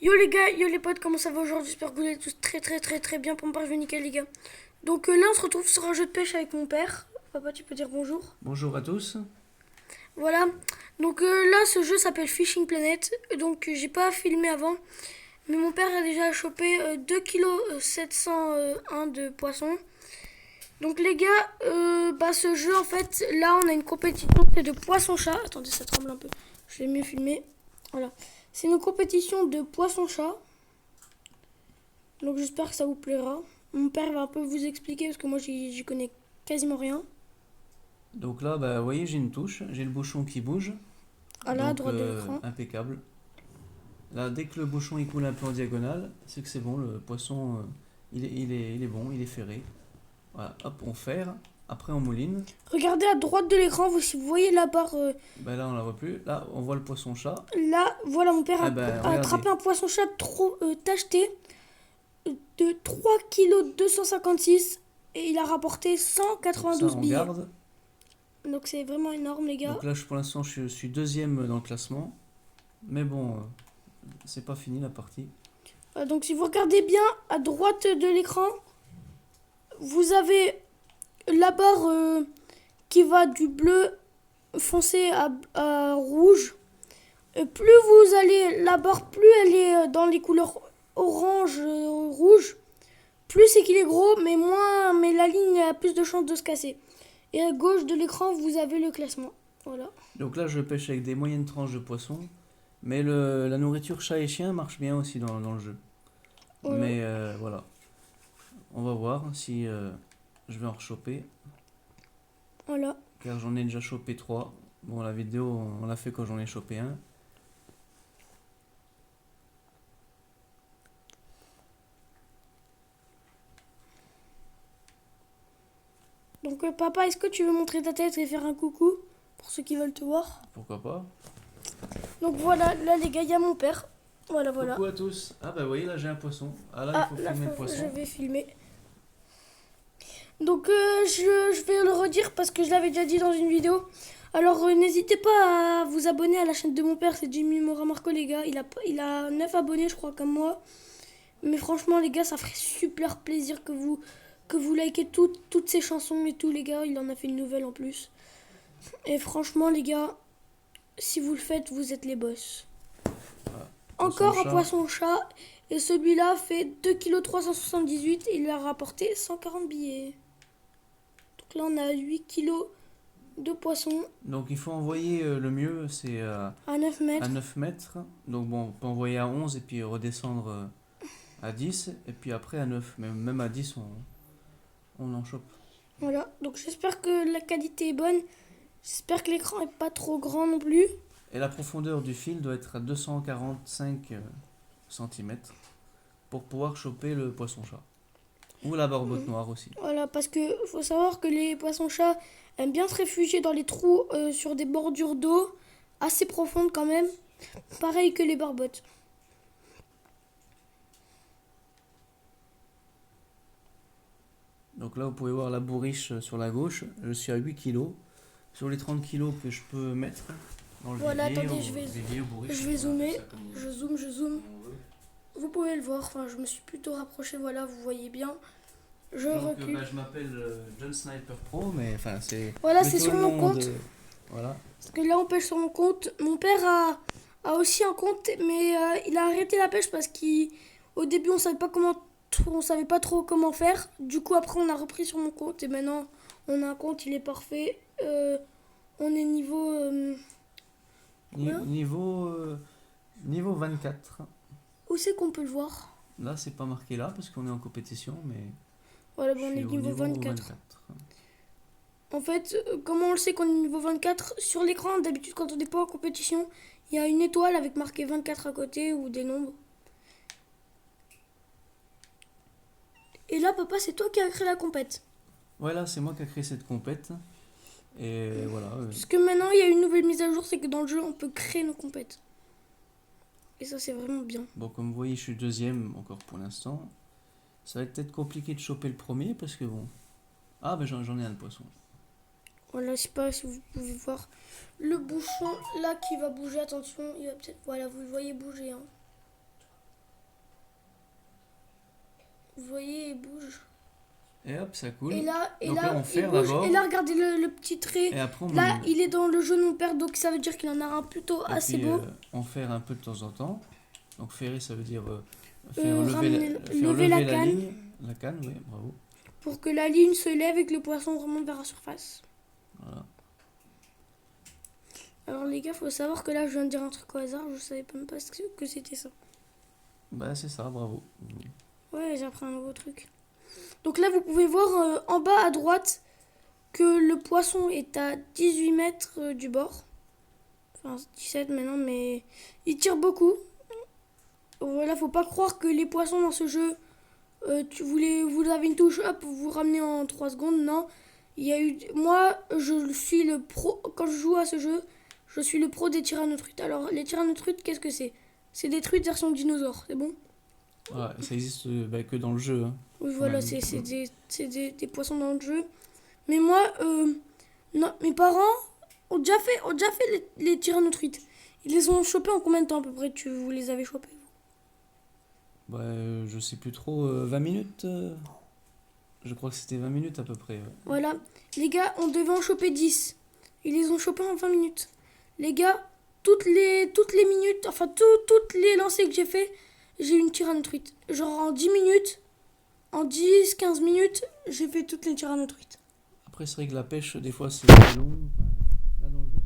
Yo les gars, yo les potes, comment ça va aujourd'hui? J'espère que vous allez tous très bien. Pour me part, je vais nickel les gars. Donc là on se retrouve sur un jeu de pêche avec mon père. Papa, tu peux dire bonjour. Bonjour à tous. Voilà. Donc là ce jeu s'appelle Fishing Planet. Donc j'ai pas filmé avant. Mais mon père a déjà chopé 2,701 kg de poisson. Donc les gars, ce jeu en fait, là on a une compétition, c'est de poisson-chat. Attendez, ça tremble un peu. Je vais mieux filmer. Voilà. C'est une compétition de poisson-chat. Donc j'espère que ça vous plaira. Mon père va un peu vous expliquer parce que moi j'y connais quasiment rien. Donc là, vous voyez, j'ai une touche, j'ai le bouchon qui bouge, Ah là, à donc droite de l'écran. impeccable. Là, dès que le bouchon il coule un peu en diagonale, c'est que c'est bon, le poisson il est bon, il est ferré. Voilà, hop, on ferre, après on mouline. Regardez à droite de l'écran, si vous voyez la barre. Là, on la voit plus. Là, on voit le poisson-chat. Là, voilà, mon père Ah a regardez. attrapé un poisson-chat trop tacheté de 3,256 kg et il a rapporté Donc ça, 192 on billets. garde. Donc c'est vraiment énorme, les gars. Donc là, pour l'instant, je suis deuxième dans le classement. Mais bon, c'est pas fini la partie. Donc si vous regardez bien à droite de l'écran, vous avez la barre qui va du bleu foncé à rouge. Plus vous allez la barre, plus elle est dans les couleurs orange, rouge, plus c'est qu'il est gros, mais la ligne a plus de chances de se casser. Et à gauche de l'écran, vous avez le classement. Voilà. Donc là, je pêche avec des moyennes tranches de poisson. Mais la nourriture chat et chien marche bien aussi dans le jeu. Euh, Mais voilà, on va voir si je vais en rechoper. voilà. Car j'en ai déjà chopé 3. Bon, la vidéo, on l'a fait quand j'en ai chopé un. Donc papa, est-ce que tu veux montrer ta tête et faire un coucou pour ceux qui veulent te voir? Pourquoi pas. Donc voilà, là les gars, il y a mon père. Voilà. Coucou à tous. Ah vous voyez, là j'ai un poisson. Ah là, il Ah, faut là, filmer le je poisson. vais filmer. Donc je vais le redire parce que je l'avais déjà dit dans une vidéo. Alors n'hésitez pas à vous abonner à la chaîne de mon père, c'est Jimmy Mora Marco les gars. Il a 9 abonnés je crois comme moi. Mais franchement les gars, ça ferait super plaisir que vous likez toutes ces chansons et tout les gars. Il en a fait une nouvelle en plus. Et franchement les gars, si vous le faites, vous êtes les boss. Voilà. Encore un Poisson-chat. poisson-chat. Et celui-là fait 2,378 kg et il a rapporté 140 billets. Donc là on a 8 kilos de poisson Donc il faut envoyer le mieux, c'est à 9 à mètres. 9 mètres. Donc bon, on peut envoyer à 11 et puis redescendre à 10. Et puis après à 9. Même à 10, on en chope. Voilà, donc j'espère que la qualité est bonne. J'espère que l'écran est pas trop grand non plus. Et la profondeur du fil doit être à 245 cm pour pouvoir choper le poisson-chat. Ou la barbotte noire aussi. Voilà, parce que faut savoir que les poissons-chats aiment bien se réfugier dans les trous sur des bordures d'eau assez profondes quand même. Pareil que les barbottes. Donc là, vous pouvez voir la bourriche sur la gauche. Je suis à 8 kg. Sur les 30 kg que je peux mettre dans le Voilà, vivier, attendez, vivier ou bourriche. je vais on va zoomer. faire ça comme Je zoome. on veut. Vous pouvez le voir, enfin je me suis plutôt rapproché, voilà, vous voyez bien. Je Donc recule. je m'appelle John Sniper Pro, mais enfin c'est Voilà, c'est plutôt sur le mon nom compte. de... Voilà. Parce que là, on pêche sur mon compte. Mon père a aussi un compte, mais il a arrêté la pêche parce qu'au début, on savait pas trop comment faire. Du coup, après, on a repris sur mon compte et maintenant, on a un compte, il est parfait. On est niveau. Combien Niveau 24. Où c'est qu'on peut le voir? Là, c'est pas marqué là parce qu'on est en compétition, mais Voilà, je bon, on est suis au niveau niveau 24. 24. En fait, comment on le sait qu'on est niveau 24? Sur l'écran, d'habitude, quand on n'est pas en compétition, il y a une étoile avec marqué 24 à côté ou des nombres. Et là, papa, c'est toi qui as créé la compète. Voilà, c'est moi qui ai créé cette compète. Et voilà. Parce que maintenant, il y a une nouvelle mise à jour, c'est que dans le jeu, on peut créer nos compètes. Et ça, c'est vraiment bien. Bon, comme vous voyez, je suis deuxième encore pour l'instant. Ça va être peut-être compliqué de choper le premier parce que bon. Ah, ben j'en ai un de poisson. Voilà, je sais pas si vous pouvez voir le bouchon là qui va bouger. Attention, il va peut-être. Voilà, vous le voyez bouger. Hein. Vous voyez, il bouge. Et hop, ça coule. Et là, Donc là, on il ferre bouge. d'abord. Et là, regardez le petit trait. Et après, on Là, mouline. il est dans le jaune, mon père, donc ça veut dire qu'il en a un plutôt Et assez puis, beau. on ferre un peu de temps en temps. Donc ferrer, ça veut dire faire Lever la canne. ligne. La canne, oui, bravo. Pour que la ligne se lève et que le poisson remonte vers la surface. Voilà. Alors les gars, faut savoir que là, je viens de dire un truc au hasard. Je savais même pas que c'était ça. Bah, c'est ça, bravo. Ouais, j'ai appris un nouveau truc. Donc là, vous pouvez voir en bas à droite que le poisson est à 18 mètres du bord. Enfin, 17 maintenant, mais il tire beaucoup. Voilà, faut pas croire que les poissons dans ce jeu, vous avez une touche, hop, vous ramenez en 3 secondes. Non, il y a eu... Moi, je suis le pro... Quand je joue à ce jeu, je suis le pro des tyrannotrutes. Alors, les tyrannotrutes, qu'est-ce que c'est? C'est des truites version dinosaure, c'est bon? Voilà, ça existe que dans le jeu. Hein. Oui, voilà, Ouais. c'est des poissons dans le jeu. Mais moi, non, mes parents ont déjà fait les tyrannotrites. Ils les ont chopés en combien de temps à peu près vous les avez chopés? Bah, je sais plus trop, 20 minutes Je crois que c'était 20 minutes à peu près. Ouais. Voilà, les gars, on devait en choper 10. Ils les ont chopés en 20 minutes. Les gars, toutes les minutes, enfin toutes les lancers que j'ai fait, j'ai eu une tyrannotruite. Genre en 10 minutes, en 10-15 minutes, j'ai fait toutes les tyrannotruites. Après, c'est vrai que la pêche, des fois, c'est long. Là, dans le jeu,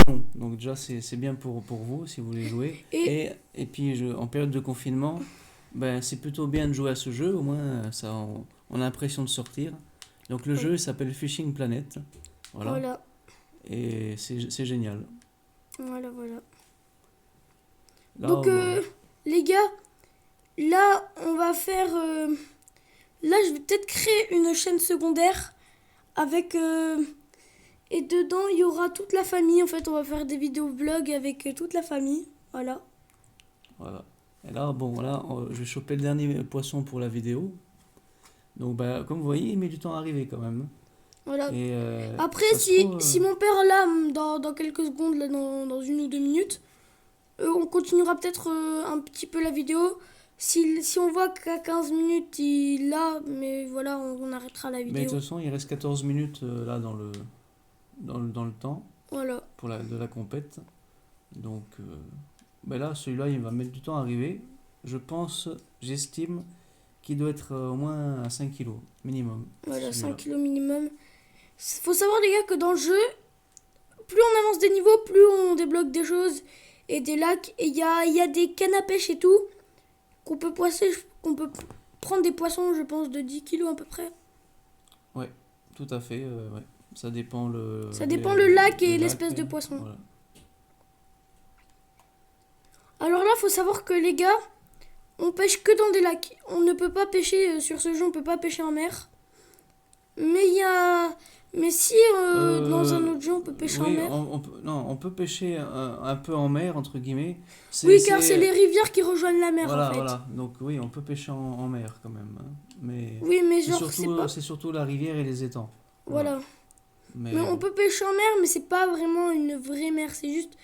c'est long. Donc, déjà, c'est bien pour vous si vous voulez jouer. Et puis, en période de confinement, ben, c'est plutôt bien de jouer à ce jeu. Au moins, ça, on a l'impression de sortir. Donc, le jeu s'appelle Fishing Planet. Voilà. Et c'est génial. Voilà. Là, donc, les gars, là, on va faire... là, je vais peut-être créer une chaîne secondaire avec... et dedans, il y aura toute la famille. En fait, on va faire des vidéos vlogs avec toute la famille. Voilà. Et là, bon, voilà, je vais choper le dernier poisson pour la vidéo. Donc, bah, comme vous voyez, il met du temps à arriver quand même. Voilà. Et, après, si mon père, là, dans quelques secondes, là, dans 1 ou 2 minutes, on continuera peut-être un petit peu la vidéo. Si on voit qu'à 15 minutes, il a, mais voilà, on arrêtera la vidéo. Mais de toute façon, il reste 14 minutes là dans le temps voilà. Pour de la compète. Donc, ben là, celui-là, il va mettre du temps à arriver. J'estime qu'il doit être au moins à 5 kilos minimum. Voilà, 5 kilos minimum. Faut savoir, les gars, que dans le jeu, plus on avance des niveaux, plus on débloque des choses et des lacs. Et il y a des cannes à pêche et tout qu'on peut prendre des poissons, je pense, de 10 kilos à peu près. Ouais, tout à fait. Ouais. Ça dépend le lac et l'espèce de poisson. Voilà. Alors là, faut savoir que les gars, on pêche que dans des lacs. On ne peut pas pêcher sur ce jeu, on peut pas pêcher en mer. Mais si dans un autre jeu on peut pêcher en mer. On peut pêcher un peu en mer, entre guillemets. Oui, car c'est les rivières qui rejoignent la mer en fait. Voilà, donc oui, on peut pêcher en mer quand même. Hein. Mais oui, mais genre c'est surtout la rivière et les étangs. Voilà. Mais on peut pêcher en mer, mais c'est pas vraiment une vraie mer. C'est juste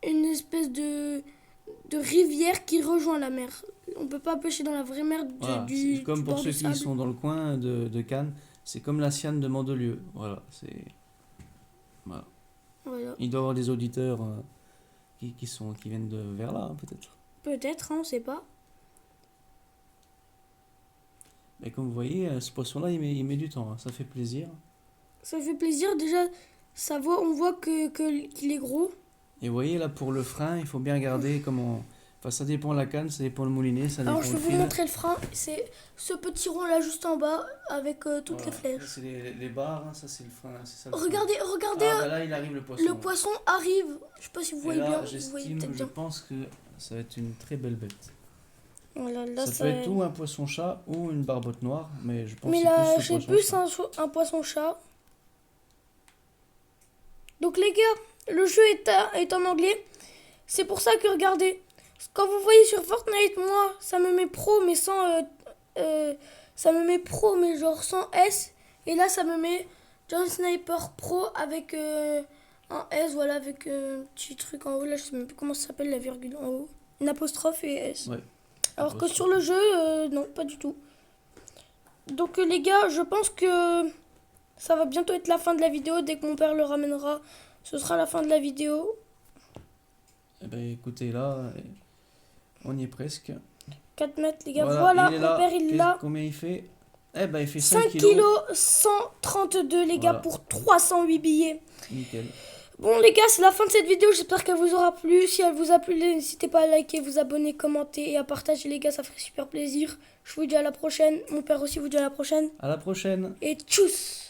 une espèce de rivière qui rejoint la mer. On peut pas pêcher dans la vraie mer du comme pour ceux qui sont dans le coin de Cannes. C'est comme la Siane de Mandelieu. Voilà, Voilà. Il doit y avoir des auditeurs qui viennent vers là, peut-être. Peut-être, on sait pas. Mais comme vous voyez, ce poisson-là, il met du temps. Hein. Ça fait plaisir. Ça fait plaisir. Déjà, on voit qu'il est gros. Et vous voyez, là, pour le frein, il faut bien regarder comment... Enfin, ça dépend la canne, ça dépend le moulinet, ça dépend le fil. Alors, je vais vous montrer le frein. C'est ce petit rond là, juste en bas, avec toutes les flèches. C'est les barres, hein, ça c'est le frein. Ça, regardez. Là, il arrive le poisson. Le poisson arrive. Je sais pas si vous voyez bien. Je pense que ça va être une très belle bête. Voilà, là, ça peut être ou un poisson-chat ou une barbotte noire, mais je pense que c'est plus un poisson-chat. Donc les gars, le jeu est en anglais. C'est pour ça que regardez. Quand vous voyez sur Fortnite, moi, ça me met pro, mais genre sans S. Et là, ça me met John Sniper Pro avec un S, voilà, avec un petit truc en haut. Là, je sais même plus comment ça s'appelle, la virgule en haut. Une apostrophe et S. Ouais. Alors que sur le jeu, non, pas du tout. Donc les gars, je pense que ça va bientôt être la fin de la vidéo. Dès que mon père le ramènera, ce sera la fin de la vidéo. Eh ben écoutez, là, on y est presque. 4 mètres les gars, voilà, mon père il l'a. Combien il fait? Eh ben il fait 5 kg 132 les gars pour 308 billets. Nickel. Bon les gars, c'est la fin de cette vidéo, j'espère qu'elle vous aura plu. Si elle vous a plu, n'hésitez pas à liker, vous abonner, commenter et à partager les gars, ça ferait super plaisir. Je vous dis à la prochaine, mon père aussi vous dit à la prochaine. À la prochaine. Et tchuss.